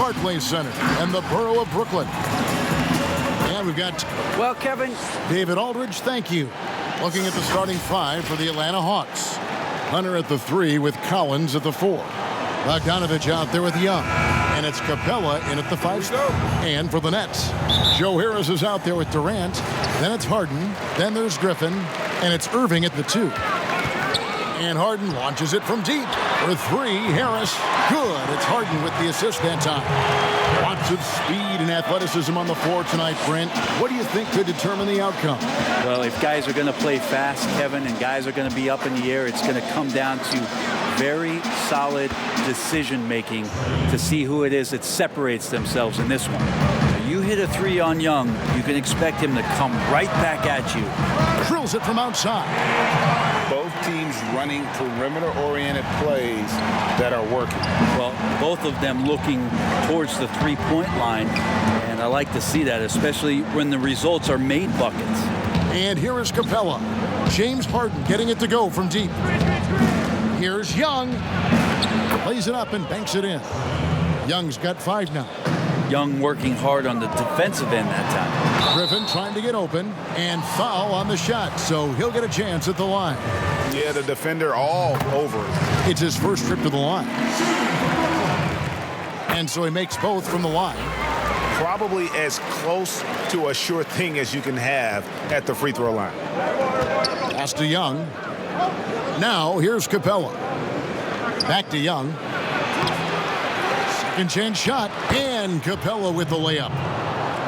Barclays Center and the borough of Brooklyn. And we've got... Well, Kevin... David Aldridge, thank you. Looking at the starting five for the Atlanta Hawks. Hunter at the 3 with Collins at the 4. Bogdanovich out there with Young. And it's Capella in at the 5 spot. And for the Nets, Joe Harris is out there with Durant. Then it's Harden. Then there's Griffin. And it's Irving at the 2. And Harden launches it from deep. For 3, Harris. Good. It's Harden with the assist that time. Lots of speed and athleticism on the floor tonight, Brent. What do you think could determine the outcome? Well, if guys are going to play fast, Kevin, and guys are going to be up in the air, it's going to come down to very solid decision-making to see who it is that separates themselves in this one. You hit a 3 on Young, you can expect him to come right back at you. Drills it from outside. Both teams running perimeter-oriented plays that are working. Well, both of them looking towards the three-point line, and I like to see that, especially when the results are made buckets. And here is Capella. James Harden getting it to go from deep. Here's Young. Plays it up and banks it in. Young's got 5 now. Young working hard on the defensive end that time. Griffin trying to get open and foul on the shot, so he'll get a chance at the line. Yeah, the defender all over it. It's his first trip to the line. And so he makes both from the line. Probably as close to a sure thing as you can have at the free throw line. Pass to Young. Now here's Capella. Back to Young. Second chance shot, and Capella with the layup.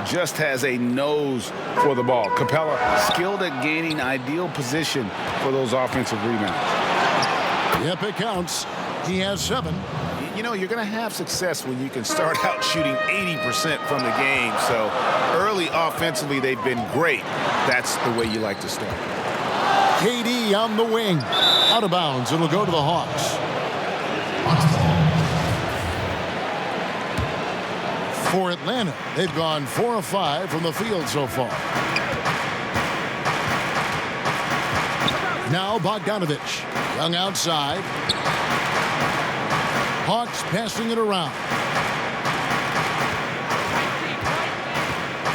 Just has a nose for the ball. Capella skilled at gaining ideal position for those offensive rebounds. Yep, it counts. He has 7. You know, you're going to have success when you can start out shooting 80% from the game. So early offensively, they've been great. That's the way you like to start. KD on the wing. Out of bounds. It'll go to the Hawks. For Atlanta, they've gone 4 of 5 from the field so far. Now Bogdanovich. Young outside. Hawks passing it around.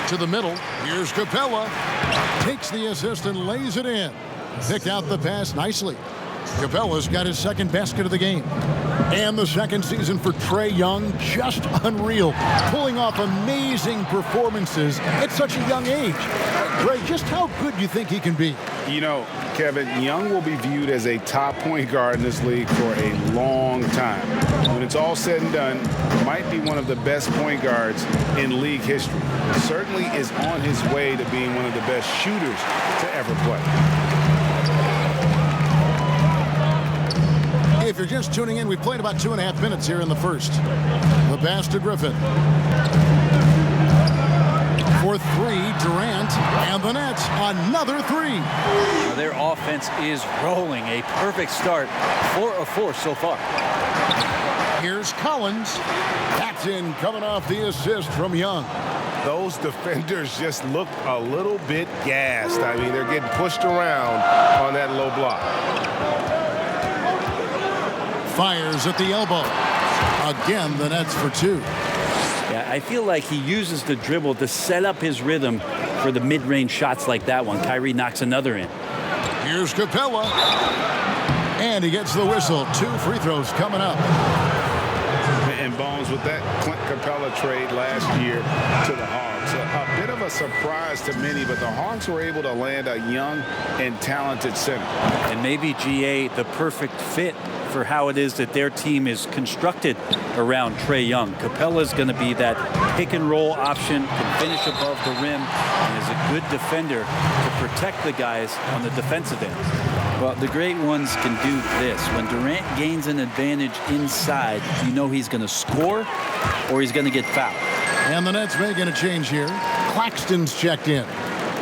To the middle. Here's Capella. Takes the assist and lays it in. Picked out the pass nicely. Capella's got his second basket of the game. And the second season for Trae Young, just unreal. Pulling off amazing performances at such a young age. Trae, just how good do you think he can be? You know, Kevin, Young will be viewed as a top point guard in this league for a long time. When it's all said and done, might be one of the best point guards in league history. Certainly is on his way to being one of the best shooters to ever play. If you're just tuning in, we've played about 2.5 minutes here in the first. The pass to Griffin. For 3, Durant, and the Nets, another 3. Now their offense is rolling. A perfect start. 4 of 4 so far. Here's Collins. That's in, coming off the assist from Young. Those defenders just look a little bit gassed. I mean, they're getting pushed around on that low block. Fires at the elbow. Again, the Nets for 2. Yeah, I feel like he uses the dribble to set up his rhythm for the mid-range shots like that one. Kyrie knocks another in. Here's Capella. And he gets the whistle. 2 free throws coming up. And Bones, with that Clint Capella trade last year to the Hawks, a bit of a surprise to many, but the Hawks were able to land a young and talented center. And maybe, GA, the perfect fit for how it is that their team is constructed around Trae Young. Capella's going to be that pick-and-roll option, can finish above the rim, and is a good defender to protect the guys on the defensive end. Well, the great ones can do this. When Durant gains an advantage inside, you know he's going to score or he's going to get fouled. And the Nets making a change here. Claxton's checked in.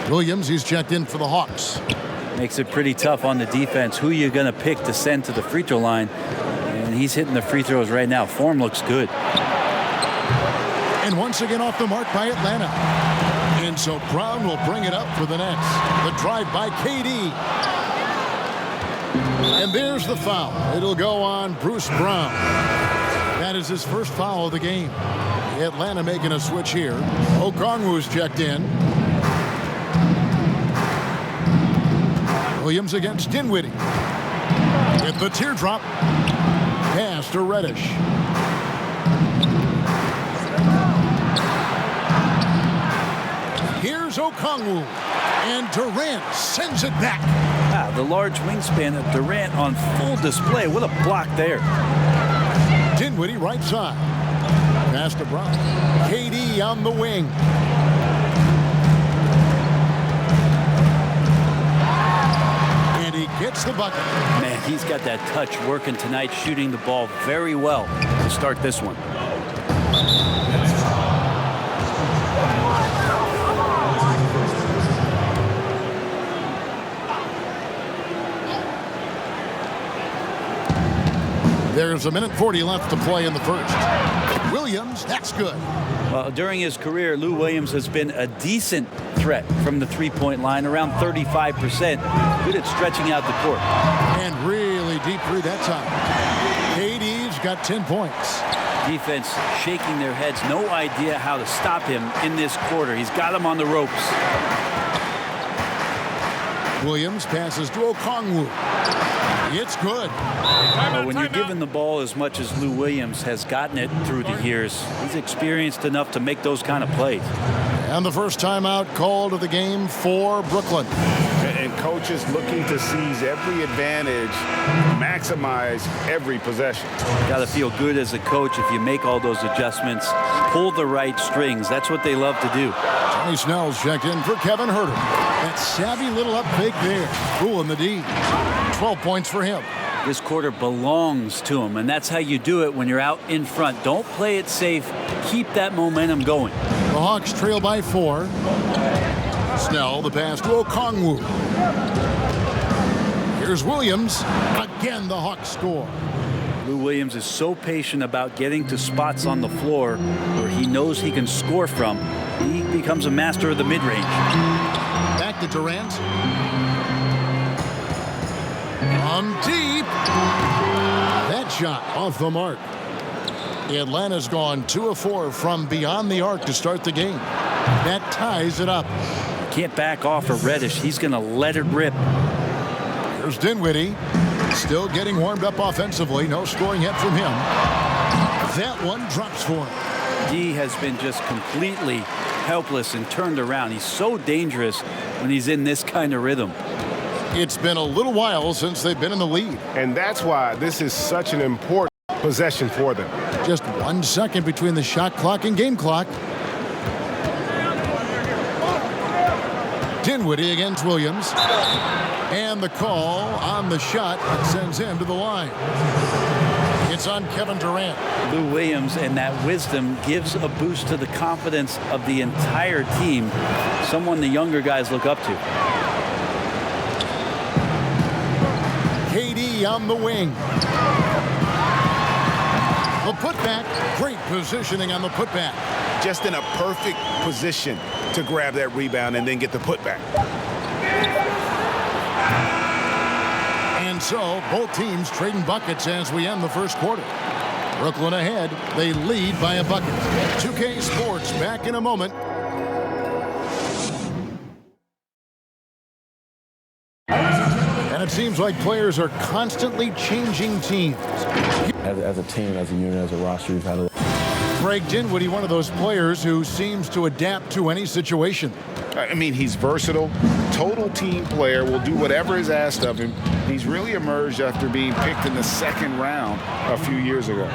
Williams, he's checked in for the Hawks. Makes it pretty tough on the defense. Who you're going to pick to send to the free throw line. And he's hitting the free throws right now. Form looks good. And once again off the mark by Atlanta. And so Brown will bring it up for the Nets. The drive by KD. And there's the foul. It'll go on Bruce Brown. That is his first foul of the game. Atlanta making a switch here. Okongwu's checked in. Williams against Dinwiddie. With the teardrop. Pass to Reddish. Here's Okongwu. And Durant sends it back. The large wingspan of Durant on full display. What a block there. Dinwiddie right side. Pass to Brown. KD on the wing. And he gets the bucket. Man, he's got that touch working tonight, shooting the ball very well to start this one. There's a minute 40 left to play in the first. Williams, that's good. During his career, Lou Williams has been a decent threat from the three-point line, around 35%. Good at stretching out the court. And really deep three that time. KD's got 10 points. Defense shaking their heads. No idea how to stop him in this quarter. He's got him on the ropes. Williams passes to Okongwu. It's good. When you're given the ball as much as Lou Williams has gotten it through the years, he's experienced enough to make those kind of plays. And the first timeout called of the game for Brooklyn. And coaches looking to seize every advantage, maximize every possession. Got to feel good as a coach if you make all those adjustments, pull the right strings. That's what they love to do. Johnny Snell's checked in for Kevin Huerter. That savvy little up fake there, fooling the D. 12 points for him. This quarter belongs to him, and that's how you do it when you're out in front. Don't play it safe. Keep that momentum going. The Hawks trail by 4. Snell, the pass to Okongwu. Here's Williams. Again, the Hawks score. Lou Williams is so patient about getting to spots on the floor where he knows he can score from. He becomes a master of the mid-range. Back to Durant. On deep. That shot off the mark. Atlanta's gone 2 of 4 from beyond the arc to start the game. That ties it up. Can't back off of Reddish. He's going to let it rip. Here's Dinwiddie. Still getting warmed up offensively. No scoring yet from him. That one drops for him. D has been just completely helpless and turned around. He's so dangerous when he's in this kind of rhythm. It's been a little while since they've been in the lead. And that's why this is such an important possession for them. Just 1 second between the shot clock and game clock. Dinwiddie against Williams. And the call on the shot that sends him to the line. It's on Kevin Durant. Lou Williams and that wisdom gives a boost to the confidence of the entire team. Someone the younger guys look up to. KD on the wing. The putback. Great positioning on the putback. Just in a perfect position to grab that rebound and then get the putback. And so both teams trading buckets as we end the first quarter. Brooklyn ahead. They lead by a bucket. 2K Sports back in a moment. And it seems like players are constantly changing teams. As a team, as a unit, as a roster, we've had a... Greg Dinwiddie, one of those players who seems to adapt to any situation. I mean, he's versatile, total team player, will do whatever is asked of him. He's really emerged after being picked in the second round a few years ago.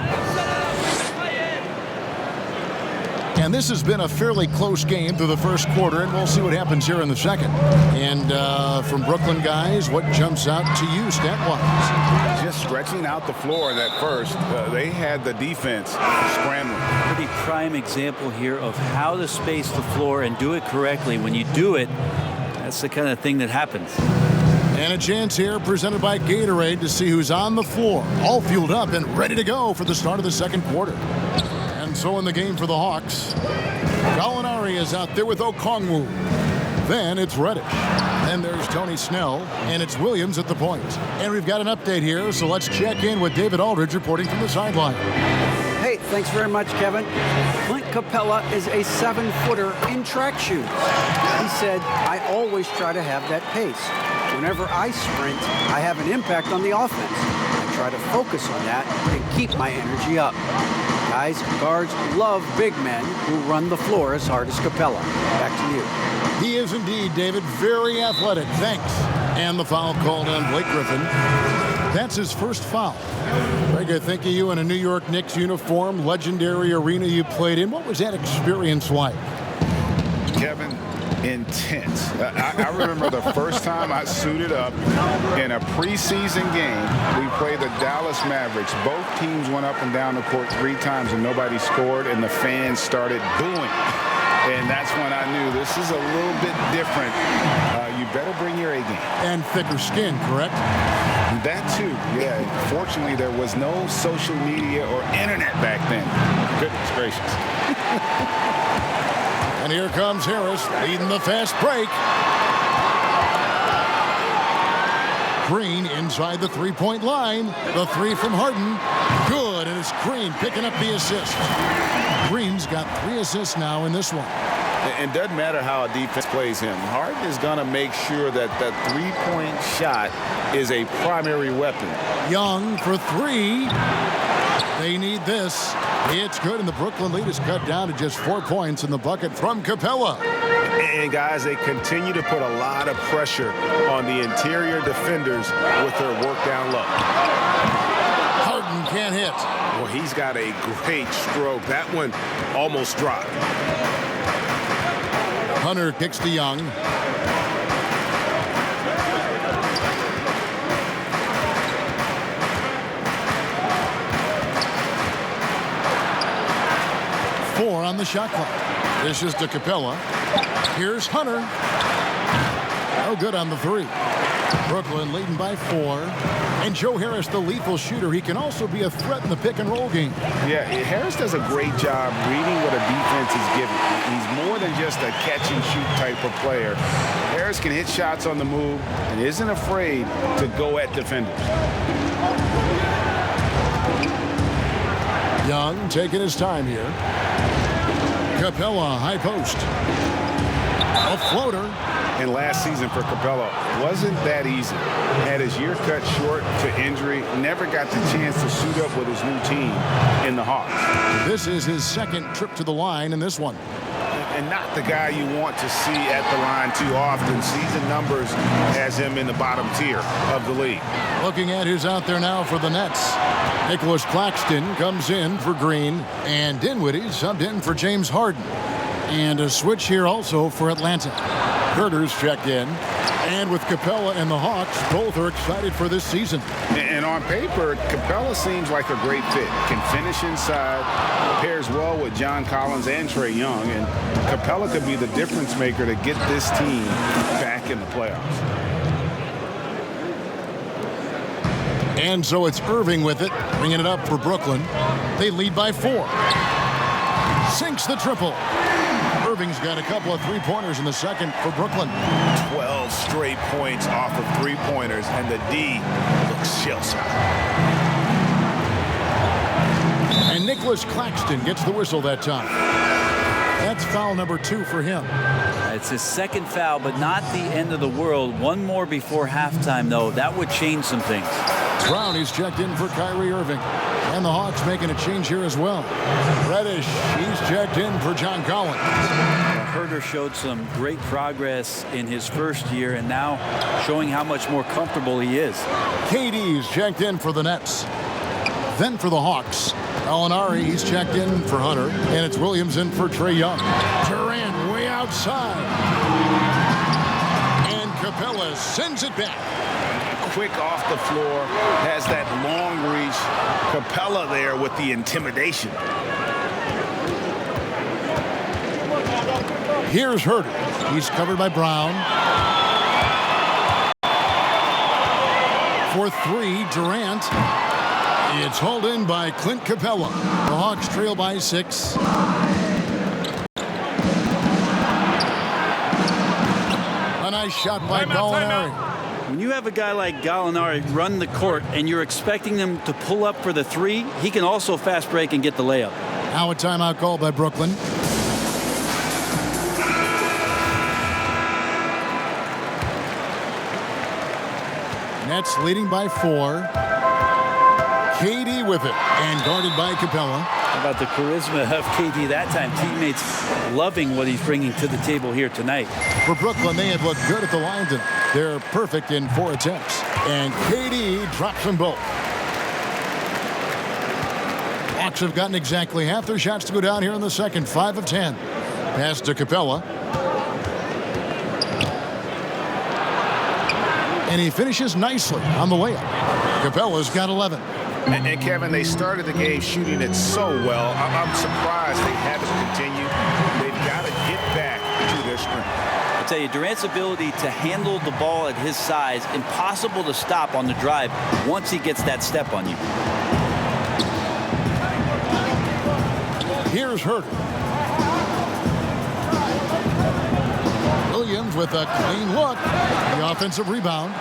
And this has been a fairly close game through the first quarter, and we'll see what happens here in the second. And from Brooklyn guys, what jumps out to you stat-wise? Just stretching out the floor that first. They had the defense scrambling. Pretty prime example here of how to space the floor and do it correctly. When you do it, that's the kind of thing that happens. And a chance here presented by Gatorade to see who's on the floor, all fueled up and ready to go for the start of the second quarter. And so in the game for the Hawks, Gallinari is out there with Okongwu. Then it's Reddish. Then there's Tony Snell, and it's Williams at the point. And we've got an update here, so let's check in with David Aldridge reporting from the sideline. Hey, Thanks very much, Kevin. Clint Capella is a 7-footer in track shoes. He said, I always try to have that pace. Whenever I sprint, I have an impact on the offense. I try to focus on that and keep my energy up. Guys, guards love big men who run the floor as hard as Capella. Back to you. He is indeed, David, very athletic. Thanks. And the foul called on Blake Griffin. That's his first foul. Greg, I think of you in a New York Knicks uniform, legendary arena you played in. What was that experience like? Kevin, intense. I remember the first time I suited up in a preseason game. We played the Dallas Mavericks. Both teams went up and down the court 3 times and nobody scored, and the fans started booing. And that's when I knew this is a little bit different. You better bring your A game. And thicker skin, correct? That too, yeah. Fortunately, there was no social media or internet back then. Goodness gracious. And here comes Harris leading the fast break. Green inside the three-point line. The 3 from Harden. Good, and it's Green picking up the assist. Green's got 3 assists now in this one. And doesn't matter how a defense plays him. Harden is going to make sure that that three-point shot is a primary weapon. Young for 3. They need this. It's good, and the Brooklyn lead is cut down to just 4 points in the bucket from Capella. And, guys, they continue to put a lot of pressure on the interior defenders with their work down low. Harden can't hit. Well, he's got a great stroke. That one almost dropped. Hunter kicks to Young. Four on the shot clock. This is to Capella. Here's Hunter. No good on the 3. Brooklyn leading by 4. And Joe Harris, the lethal shooter, he can also be a threat in the pick-and-roll game. Yeah, Harris does a great job reading what a defense is giving. He's more than just a catch-and-shoot type of player. Harris can hit shots on the move and isn't afraid to go at defenders. Young taking his time here. Capella, high post. A floater. And last season for Capella wasn't that easy. Had his year cut short to injury, never got the chance to suit up with his new team in the Hawks. This is his second trip to the line in this one. And not the guy you want to see at the line too often. Season numbers has him in the bottom tier of the league. Looking at who's out there now for the Nets. Nicholas Claxton comes in for Green, and Dinwiddie subbed in for James Harden. And a switch here also for Atlanta. Herter's checked in. And with Capella and the Hawks, both are excited for this season. And on paper, Capella seems like a great fit. Can finish inside, pairs well with John Collins and Trae Young. And Capella could be the difference maker to get this team back in the playoffs. And so it's Irving with it, bringing it up for Brooklyn. They lead by 4. Sinks the triple. Irving's got a couple of 3-pointers in the second for Brooklyn. 12 straight points off of 3-pointers, and the D looks shell-shocked. And Nicholas Claxton gets the whistle that time. That's foul number 2 for him. It's his second foul, but not the end of the world. One more before halftime, though. That would change some things. Brownie's checked in for Kyrie Irving. And the Hawks making a change here as well. Reddish, he's checked in for John Collins. Herter showed some great progress in his first year and now showing how much more comfortable he is. KD's checked in for the Nets. Then for the Hawks, Alinari, he's checked in for Hunter. And it's Williams in for Trae Young. Durant way outside. And Capella sends it back. Quick off the floor, has that long reach. Capella there with the intimidation. Here's Herter. He's covered by Brown. For 3, Durant. It's hauled in by Clint Capella. The Hawks trail by 6. A nice shot by Gallinari. When you have a guy like Gallinari run the court and you're expecting him to pull up for the three, he can also fast break and get the layup. Now a timeout called by Brooklyn. Nets leading by 4. KD with it and guarded by Capella. How about the charisma of KD that time? Teammates loving what he's bringing to the table here tonight. For Brooklyn, they have looked good at the line tonight. They're perfect in 4 attempts. And KD drops them both. Hawks have gotten exactly half their shots to go down here in the second. 5 of 10. Pass to Capella. And he finishes nicely on the layup. Capella's got 11. And Kevin, they started the game shooting it so well. I'm surprised they haven't continued. They've got to get back to their strength. I'll tell you, Durant's ability to handle the ball at his size, impossible to stop on the drive once he gets that step on you. Here's Herter. Williams with a clean look. The offensive rebound.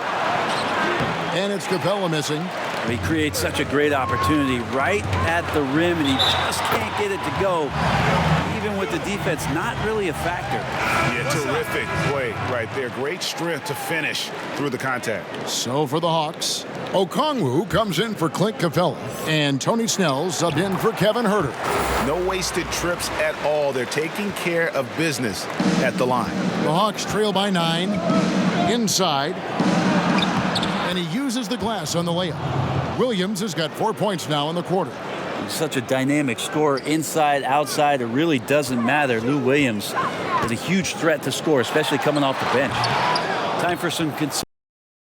And it's Capella missing. He creates such a great opportunity right at the rim, and he just can't get it to go. Even with the defense, not really a factor. Yeah, terrific play right there. Great strength to finish through the contact. So for the Hawks, Okongwu comes in for Clint Capella, and Tony Snell subbed in for Kevin Herter. No wasted trips at all. They're taking care of business at the line. The Hawks trail by 9. Inside. And he uses the glass on the layup. Williams has got 4 points now in the quarter. He's such a dynamic scorer, inside, outside. It really doesn't matter. Lou Williams is a huge threat to score, especially coming off the bench. Time for some concern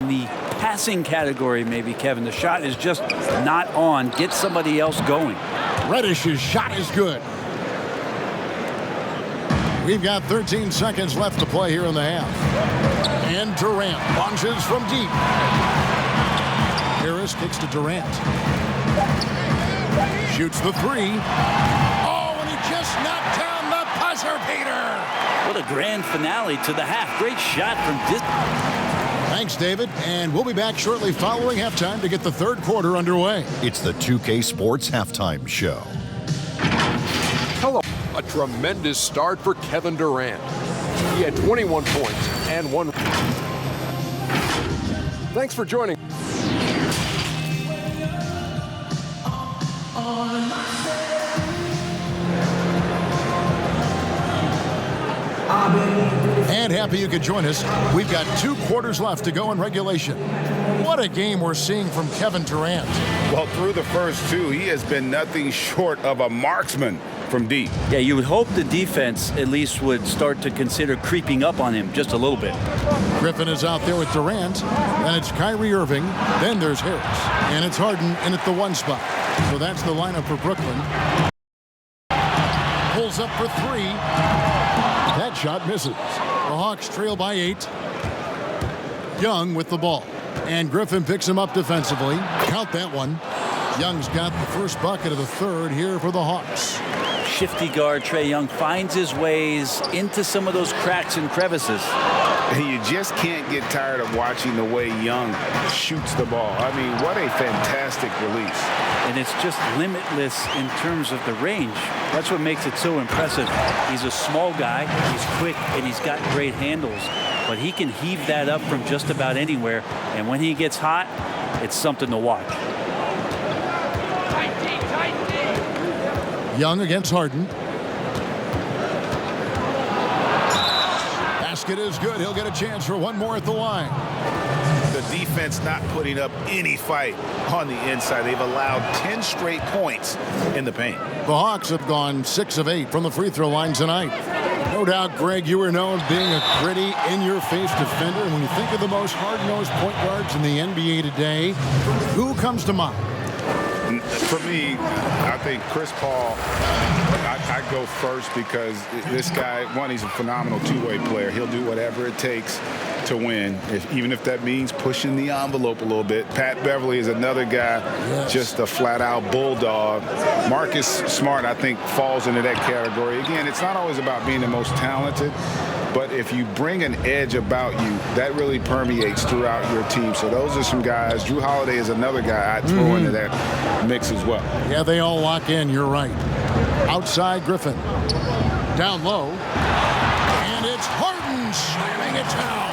in the passing category, maybe, Kevin. The shot is just not on. Get somebody else going. Reddish's shot is good. We've got 13 seconds left to play here in the half. And Durant launches from deep. Harris kicks to Durant. Shoots the 3. Oh, and he just knocked down the buzzer beater. What a grand finale to the half. Great shot from distance. Thanks, David. And we'll be back shortly following halftime to get the third quarter underway. It's the 2K Sports Halftime Show. Hello. A tremendous start for Kevin Durant. He had 21 points and 1. Thanks for joining. And happy you could join us. We've got 2 quarters left to go in regulation. What a game we're seeing from Kevin Durant. Well, through the first 2, he has been nothing short of a marksman from deep. Yeah, you would hope the defense at least would start to consider creeping up on him just a little bit. Griffin is out there with Durant. Then it's Kyrie Irving. Then there's Harris. And it's Harden in at the 1 spot. So that's the lineup for Brooklyn. Pulls up for 3. That shot misses. The Hawks trail by 8. Young with the ball. And Griffin picks him up defensively. Count that one. Young's got the first bucket of the third here for the Hawks. Shifty guard Trae Young finds his ways into some of those cracks and crevices. And you just can't get tired of watching the way Young shoots the ball. I mean, what a fantastic release. And it's just limitless in terms of the range. That's what makes it so impressive. He's a small guy, he's quick, and he's got great handles. But he can heave that up from just about anywhere. And when he gets hot, it's something to watch. Young against Harden. Basket is good. He'll get a chance for one more at the line. The defense not putting up any fight on the inside. They've allowed 10 straight points in the paint. The Hawks have gone 6 of 8 from the free throw line tonight. No doubt, Greg, you were known being a gritty, in-your-face defender. And when you think of the most hard-nosed point guards in the NBA today, who comes to mind? For me, I think Chris Paul, I go first because this guy, one, he's a phenomenal two-way player. He'll do whatever it takes to win, even if that means pushing the envelope a little bit. Pat Beverly is another guy, just a flat-out bulldog. Marcus Smart, I think, falls into that category. Again, it's not always about being the most talented, but if you bring an edge about you, that really permeates throughout your team. So those are some guys. Drew Holiday is another guy I'd throw into that mix as well. Yeah, they all lock in. You're right. Outside Griffin. Down low. And it's Harden slamming it down.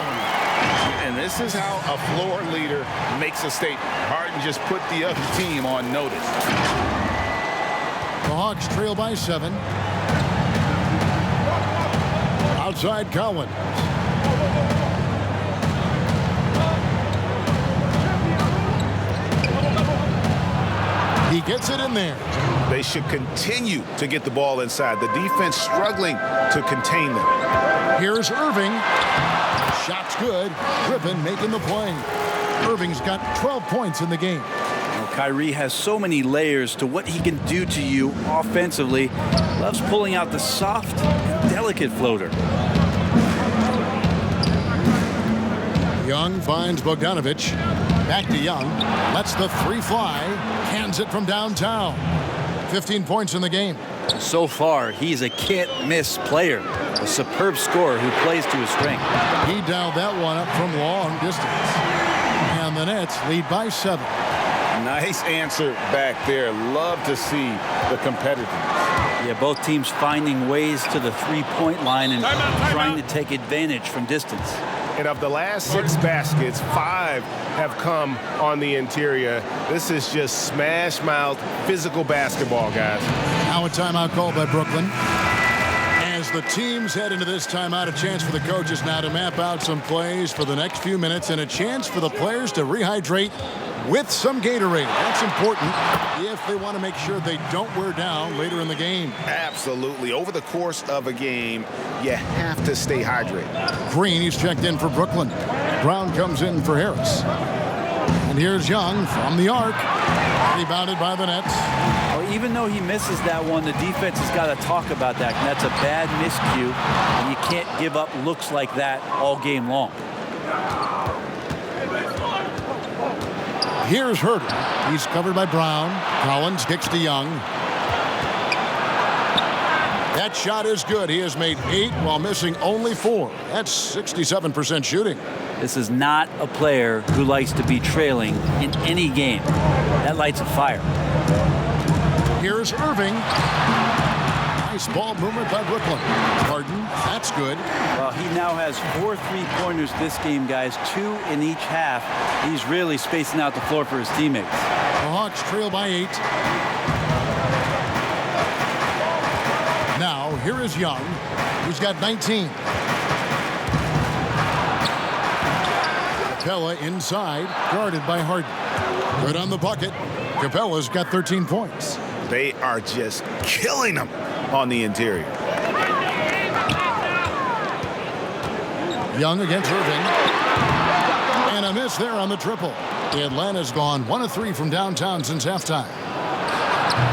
And this is how a floor leader makes a statement. Harden just put the other team on notice. The Hawks trail by 7. Outside Collins. He gets it in there. They should continue to get the ball inside. The defense struggling to contain them. Here's Irving. Shot's good. Griffin making the play. Irving's got 12 points in the game. Kyrie has so many layers to what he can do to you offensively. Loves pulling out the soft and delicate floater. Young finds Bogdanovich. Back to Young. Lets the 3 fly. Cans it from downtown. 15 points in the game. So far, he's a can't-miss player. A superb scorer who plays to his strength. He dialed that one up from long distance. And the Nets lead by 7. Nice answer back there. Love to see the competitiveness. Yeah, both teams finding ways to the three-point line and trying to take advantage from distance. And of the last 6 baskets, 5 have come on the interior. This is just smash-mouth, physical basketball, guys. Now a timeout called by Brooklyn. As the teams head into this timeout, a chance for the coaches now to map out some plays for the next few minutes and a chance for the players to rehydrate with some Gatorade. That's important if they want to make sure they don't wear down later in the game. Absolutely. Over the course of a game, you have to stay hydrated. Green, he's checked in for Brooklyn. Brown comes in for Harris. And here's Young from the arc. Rebounded by the Nets. Well, even though he misses that one, the defense has got to talk about that. And that's a bad miscue. And you can't give up looks like that all game long. Here's Herter. He's covered by Brown. Collins kicks to Young. That shot is good. He has made 8 while missing only 4. That's 67% shooting. This is not a player who likes to be trailing in any game. That lights a fire. Here's Irving. Nice ball movement by Brooklyn. Harden, that's good. Well, he now has 4 3-pointers this game, guys. 2 in each half. He's really spacing out the floor for his teammates. The Hawks trail by 8. Now, here is Young, who's got 19. Capella inside, guarded by Harden. Good on the bucket. Capella's got 13 points. They are just killing them on the interior. Young against Irving. And a miss there on the triple. Atlanta's gone 1 of 3 from downtown since halftime.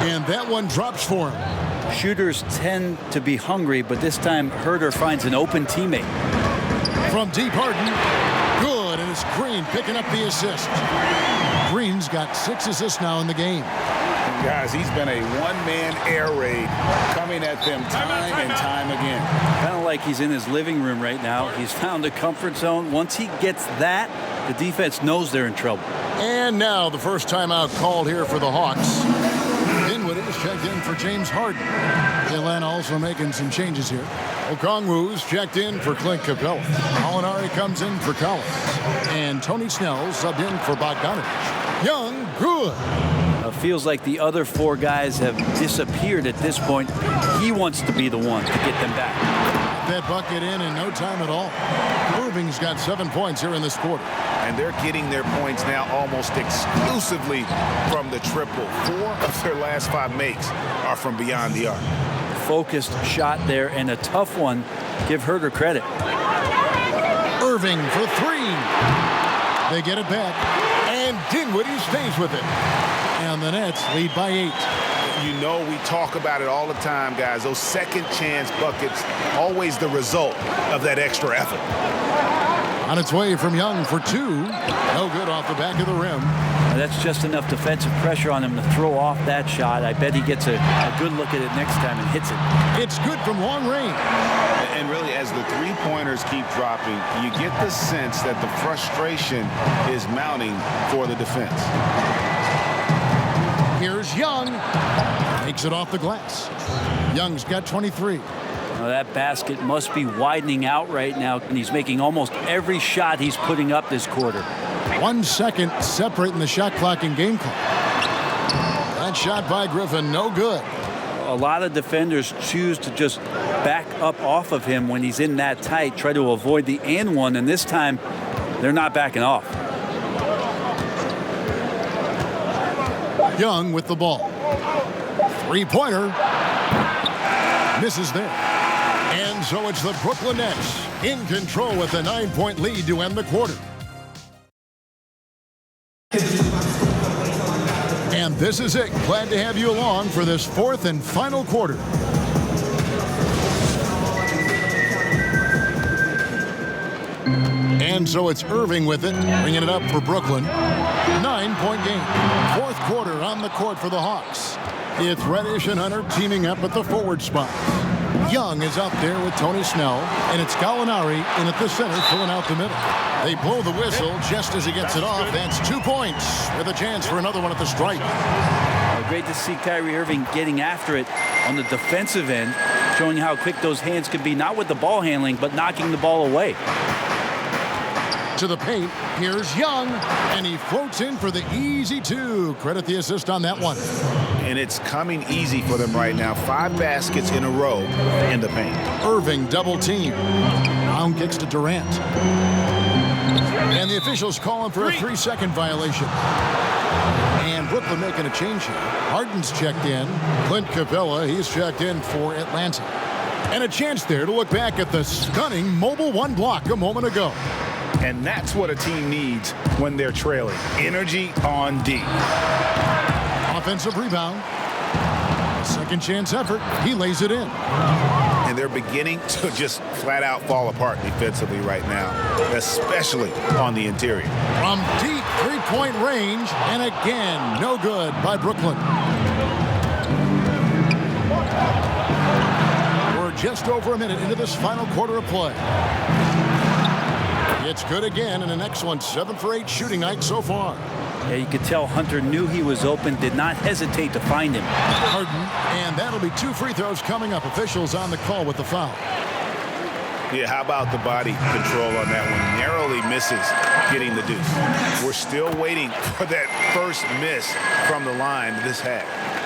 And that one drops for him. Shooters tend to be hungry, but this time Herter finds an open teammate. From deep, Harden. Good, and it's Green picking up the assist. Green's got 6 assists now in the game. Guys, he's been a one-man air raid coming at them time and time again. Kind of like he's in his living room right now. He's found a comfort zone. Once he gets that, the defense knows they're in trouble. And now the first timeout called here for the Hawks. Dinwiddie is checked in for James Harden. Atlanta also making some changes here. Okongwu's checked in for Clint Capella. Molinari comes in for Collins. And Tony Snell subbed in for Bogdanovich. Young, good. Feels like the other 4 guys have disappeared at this point. He wants to be the one to get them back. That bucket in no time at all. Irving's got 7 points here in this quarter. And they're getting their points now almost exclusively from the triple. 4 of their last 5 makes are from beyond the arc. Focused shot there and a tough one. Give Herter credit. Irving for 3. They get it back. And Dinwiddie stays with it. And the Nets lead by 8. You know, we talk about it all the time, guys. Those second chance buckets, always the result of that extra effort. On its way from Young for two. No good off the back of the rim. That's just enough defensive pressure on him to throw off that shot. I bet he gets a good look at it next time and hits it. It's good from long range. And really, as the three-pointers keep dropping, you get the sense that the frustration is mounting for the defense. Here's Young. Takes it off the glass. Young's got 23. Now that basket must be widening out right now, and he's making almost every shot he's putting up this quarter. 1 second separating the shot clock and game clock. That shot by Griffin, no good. A lot of defenders choose to just back up off of him when he's in that tight, try to avoid the and one, and this time they're not backing off. Young with the ball. Three-pointer. Misses there. And so it's the Brooklyn Nets in control with a 9-point lead to end the quarter. And this is it. Glad to have you along for this fourth and final quarter. And so it's Irving with it, bringing it up for Brooklyn. 9-point game. Fourth quarter on the court for the Hawks. It's Reddish and Hunter teaming up at the forward spot. Young is out there with Tony Snell, and it's Gallinari in at the center filling out the middle. They blow the whistle just as he gets it off. That's 2 points with a chance for another one at the stripe. Great to see Kyrie Irving getting after it on the defensive end, showing how quick those hands can be, not with the ball handling, but knocking the ball away. To the paint, here's Young, and he floats in for the easy two. Credit the assist on that one. And it's coming easy for them right now. 5 baskets in a row in the paint. Irving double team. Brown kicks to Durant. And the officials calling for a 3-second violation. And Brooklyn making a change here. Harden's checked in. Clint Capella, he's checked in for Atlanta. And a chance there to look back at the stunning mobile one block a moment ago. And that's what a team needs when they're trailing. Energy on D. Offensive rebound. Second chance effort. He lays it in. And they're beginning to just flat out fall apart defensively right now, especially on the interior. From deep three-point range, and again, no good by Brooklyn. We're just over a minute into this final quarter of play. It's good again, and an excellent 7 for 8 shooting night so far. Yeah, you could tell Hunter knew he was open, did not hesitate to find him. Harden, and that'll be 2 free throws coming up. Officials on the call with the foul. Yeah, how about the body control on that one? Narrowly misses getting the deuce. We're still waiting for that first miss from the line this half.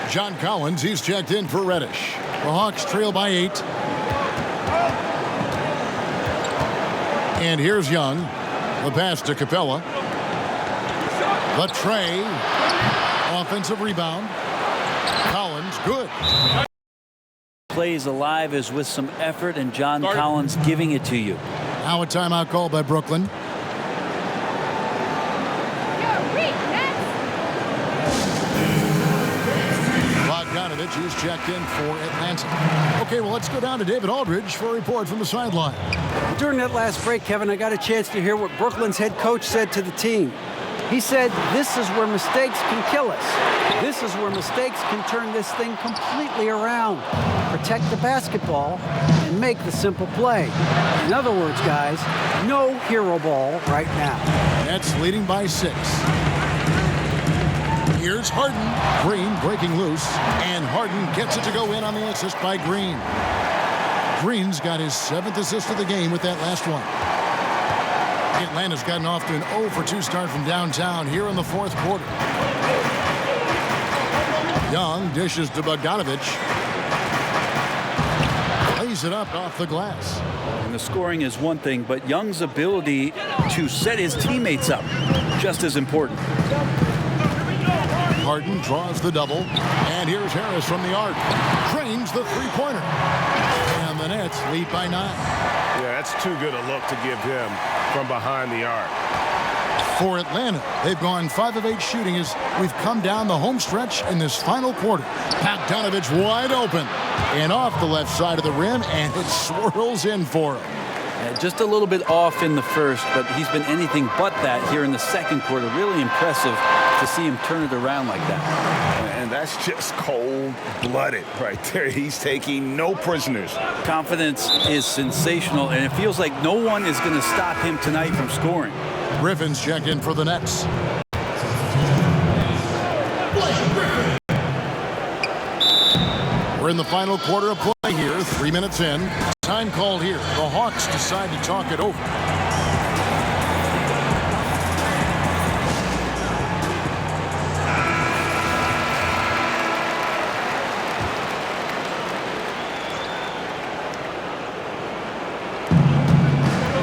John Collins, he's checked in for Reddish. The Hawks trail by 8. And here's Young. The pass to Capella. The tray. Offensive rebound. Collins, good. Plays alive is with some effort, and John Collins giving it to you. Now a timeout call by Brooklyn. He's checked in for Atlanta. Okay, well, let's go down to David Aldridge for a report from the sideline. During that last break, Kevin, I got a chance to hear what Brooklyn's head coach said to the team. He said, this is where mistakes can kill us. This is where mistakes can turn this thing completely around. Protect the basketball and make the simple play. In other words, guys, no hero ball right now. Nets leading by 6. Here's Harden. Green breaking loose, and Harden gets it to go in on the assist by Green. Green's got his 7th assist of the game with that last one. Atlanta's gotten off to an 0 for 2 start from downtown here in the 4th quarter. Young dishes to Bogdanovich. Lays it up off the glass. And the scoring is one thing, but Young's ability to set his teammates up just as important. Harden draws the double, and here's Harris from the arc. Drains the three-pointer. And the Nets lead by 9. Yeah, that's too good a look to give him from behind the arc. For Atlanta, they've gone 5 of 8 shooting as we've come down the home stretch in this final quarter. Bogdanovich wide open and off the left side of the rim, and it swirls in for him. Just a little bit off in the first, but he's been anything but that here in the second quarter. Really impressive to see him turn it around like that. And that's just cold-blooded right there. He's taking no prisoners. Confidence is sensational, and it feels like no one is going to stop him tonight from scoring. Griffin's checked in for the Nets. We're in the final quarter of play here, 3 minutes in. Time called here. The Hawks decide to talk it over.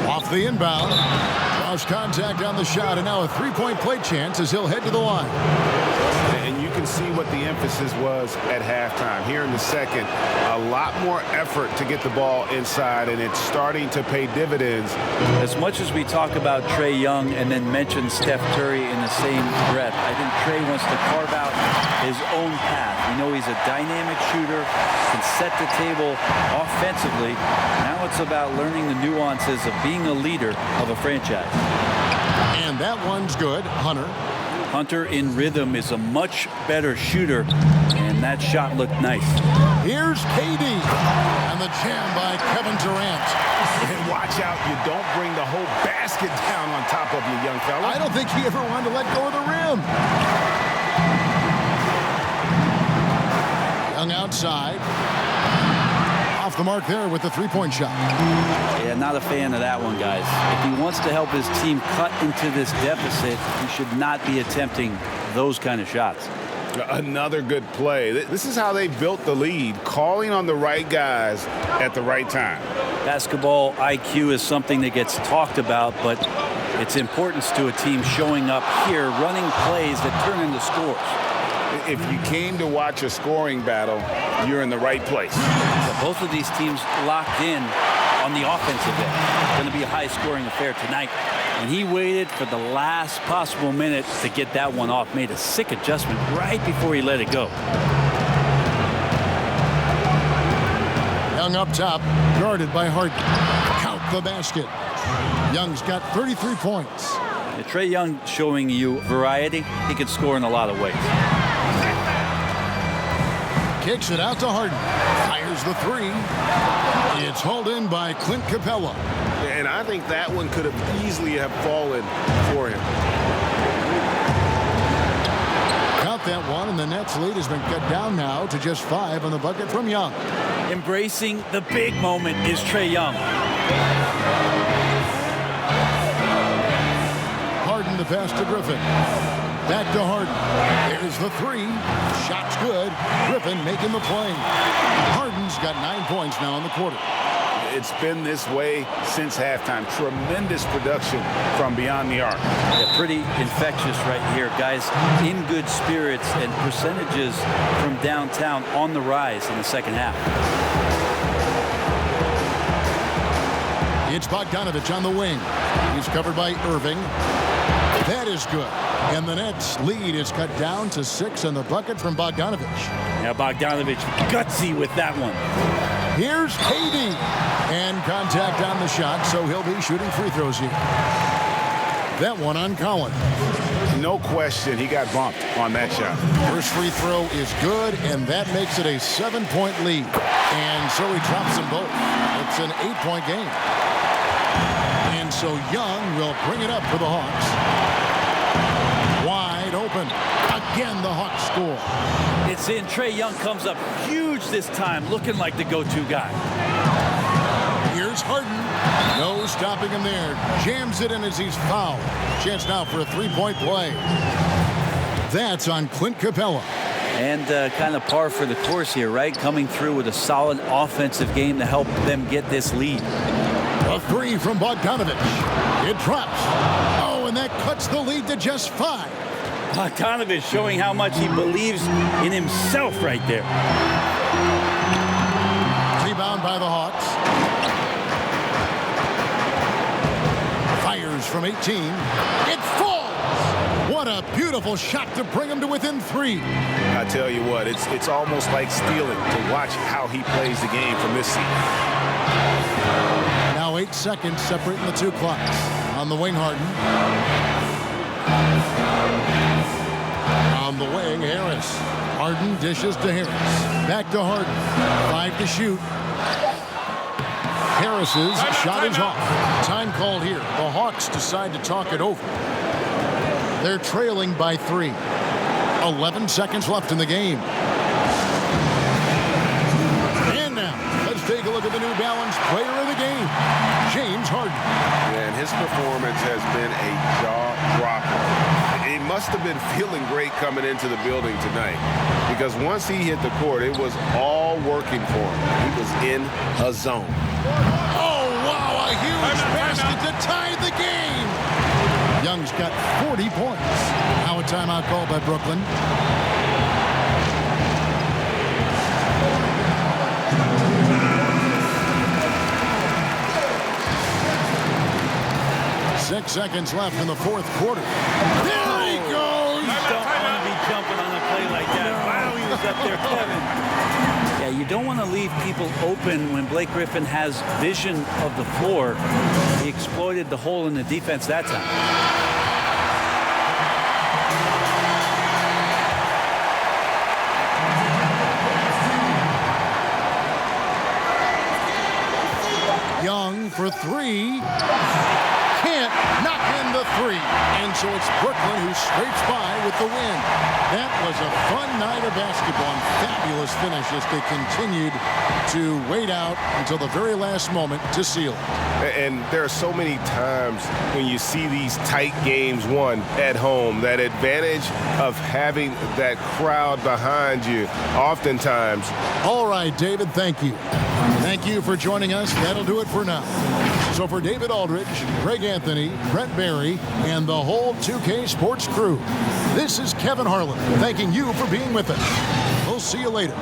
Off the inbound. Bosh contact on the shot, and now a three-point play chance as he'll head to the line. And you can see what the emphasis was at halftime. Here in the second, a lot more effort to get the ball inside, and it's starting to pay dividends. As much as we talk about Trae Young and then mention Steph Curry in the same breath, I think Trae wants to carve out his own path. We know he's a dynamic shooter, can set the table offensively. Now it's about learning the nuances of being a leader of a franchise. And that one's good. Hunter in rhythm is a much better shooter, and that shot looked nice. Here's KD, and the jam by Kevin Durant. And watch out, you don't bring the whole basket down on top of you, young fella. I don't think he ever wanted to let go of the rim. Young outside. Off the mark there with the three-point shot. Yeah, not a fan of that one, guys. If he wants to help his team cut into this deficit, he should not be attempting those kind of shots. Another good play. This is how they built the lead, calling on the right guys at the right time. Basketball IQ is something that gets talked about, but its importance to a team showing up here, running plays that turn into scores. If you came to watch a scoring battle, you're in the right place. So both of these teams locked in on the offensive end. It's going to be a high-scoring affair tonight. And he waited for the last possible minute to get that one off. Made a sick adjustment right before he let it go. Young up top, guarded by Harden. Count the basket. Young's got 33 points. Yeah, Trae Young showing you variety. He can score in a lot of ways. Kicks it out to Harden. Fires the three. It's hauled in by Clint Capella. And I think that one could have easily have fallen for him. Count that one, and the Nets lead has been cut down now to just 5 on the bucket from Young. Embracing the big moment is Trae Young. Harden the pass to Griffin. Back to Harden. There's the three. Shot's good. Griffin making the play. Harden's got 9 points now in the quarter. It's been this way since halftime. Tremendous production from beyond the arc. Yeah, pretty infectious right here. Guys in good spirits and percentages from downtown on the rise in the second half. It's Bogdanovich on the wing. He's covered by Irving. That is good. And the Nets lead is cut down to 6 on the bucket from Bogdanovich. Now Bogdanovich gutsy with that one. Here's KD. And contact on the shot, so he'll be shooting free throws here. That one on Collins. No question, he got bumped on that shot. First free throw is good, and that makes it a 7-point lead. And so he drops them both. It's an 8-point game. And so Young will bring it up for the Hawks. Wide open. Again, the Hawks score. It's in. Trae Young comes up huge this time, looking like the go-to guy. Here's Harden. No stopping him there. Jams it in as he's fouled. Chance now for a 3-point play. That's on Clint Capella. And kind of par for the course here, right? Coming through with a solid offensive game to help them get this lead. A three from Bogdanovich. It drops. Oh, and that cuts the lead to just 5. Bogdanovich showing how much he believes in himself right there. Rebound by the Hawks. Fires from 18. It falls. What a beautiful shot to bring him to within 3. I tell you what, it's almost like stealing to watch how he plays the game from this seat. Now 8 seconds separating the two clocks. On the wing, Harden. On the wing, Harris. Harden dishes to Harris. Back to Harden. 5 to shoot. Harris's shot is off. Time called here. The Hawks decide to talk it over. They're trailing by 3. 11 seconds left in the game. And now, let's take a look at the New Balance player of the game, James Harden. And his performance has been a jaw-dropper. He must have been feeling great coming into the building tonight, because once he hit the court, it was all working for him. He was in a zone. Oh, wow, a huge basket to tie the game. Young's got 40 points. Now a timeout call by Brooklyn. Six seconds left in the fourth quarter. There he goes! You don't want to be jumping on a play like that. Wow, he was up there, Kevin. Yeah, you don't want to leave people open when Blake Griffin has vision of the floor. He exploited the hole in the defense that time. Young for 3. Can't knock in the 3. And so it's Brooklyn who scrapes by with the win. That was a fun night of basketball and fabulous finish as they continued to wait out until the very last moment to seal it. And there are so many times when you see these tight games won at home, that advantage of having that crowd behind you oftentimes. All right, David, thank you. Thank you for joining us. That'll do it for now. So for David Aldridge, Greg Anthony, Brett Barry, and the whole 2K Sports crew, this is Kevin Harlan thanking you for being with us. We'll see you later.